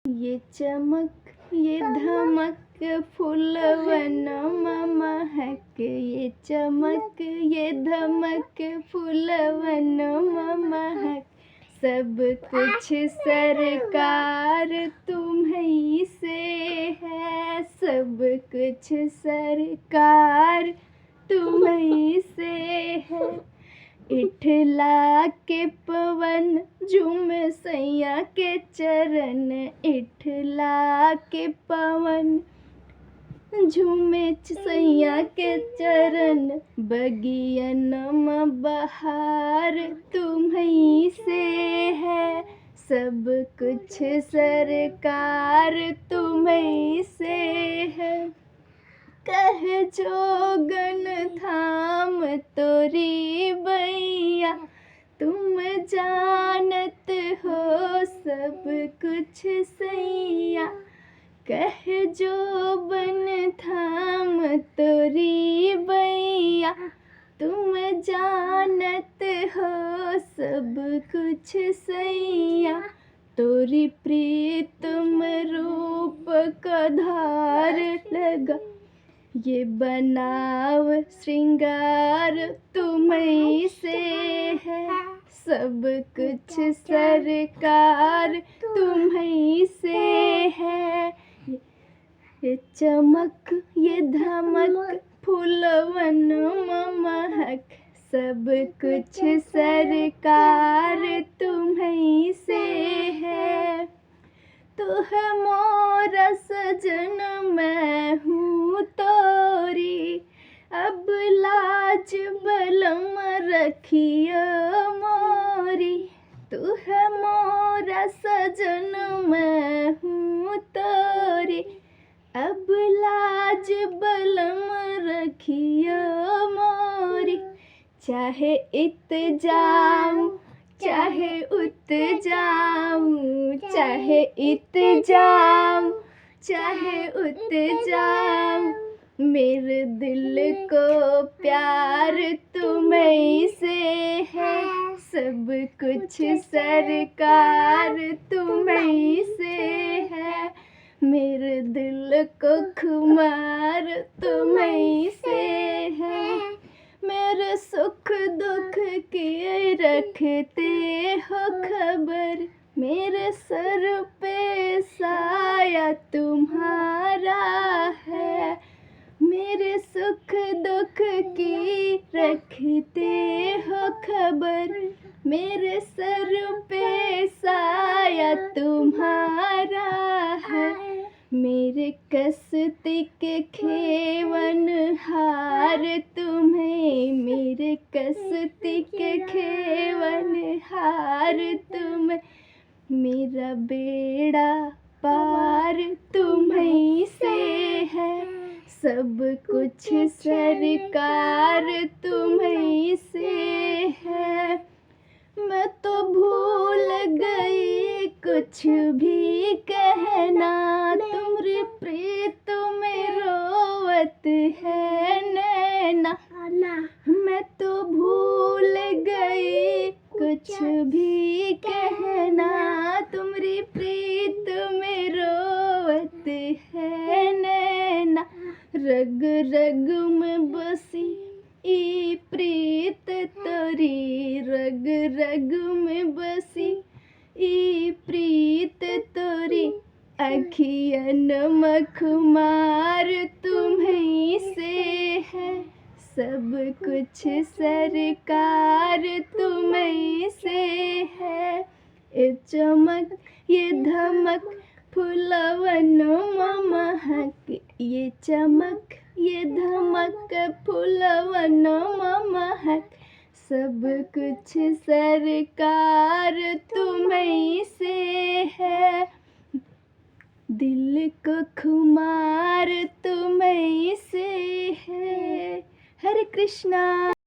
ये चमक ये धमक फूलवन महक, ये चमक ये धमक फूलवन महक। सब कुछ सरकार तुम्हीं से है, सब कुछ सरकार तुम्हीं से है। इठला के पवन झूम सैया के चरण, इठला के पवन झूमे सैया के चरण। बगियन बहार तुम्हीं से है, सब कुछ सरकार तुम्हीं से है। कह जोगन थाम तोरी बैया, तुम जानत हो सब कुछ सैया। कह जोबन थाम तोरी बैया, तुम जानत हो सब कुछ सैया। तोरी प्रीतम रूप का धार लगा, ये बनाव श्रृंगार तुम्हीं से है, सब कुछ सरकार तुम्हीं से है। ये चमक ये धमक फूलवन महक, सब कुछ सरकार तुम्हीं से है। तू है मोरा सजन मैं हूँ तोरी, अब लाज बलम रखियो मोरी। तू है मोरा सजन मैं हूँ तोरी, अब लाज बलम रखियो मोरी। चाहे इत जाऊं चाहे उत जाऊं, चाहे इत जाऊं चाहे उत जाऊं, मेरे दिल को प्यार तुम्हीं से है, सब कुछ सरकार तुम्हीं से है। मेरे दिल को खुमार तुम्हीं से है, मेरे सुख दुख की रखते हो खबर। मेरे सर पे साया तुम्हारा है, मेरे सुख दुख की रखते हो खबर। मेरे सर पे साया तुम्हारा है, मेरे कसती के खेवन हार तुम्हें। मेरे कसती के खेवन हार तुम्हें, मेरा बेड़ा पार तुम्हीं से है, सब कुछ सरकार तुम्हीं से है। मैं तो भूल गई कुछ भी कहना, तुम्हारी प्रीत में रोवत है नैना। मैं तो भूल गई कुछ भी कहना, तुम्हारी प्रीत में रोवत है नैना। रग रग में बसी ई प्रीत तोरी, रग रग में बसी ई प्रीत तोरी। अखियन मखमार तुम्हीं से है, सब कुछ सरकार तुम्हीं से है। ये चमक ये धमक फूलवन महक, ये चमक ये धमक फूलवन महक। सब कुछ सरकार तुम्हीं से है, दिल को खुमार तुम्हीं से है। हरे कृष्णा।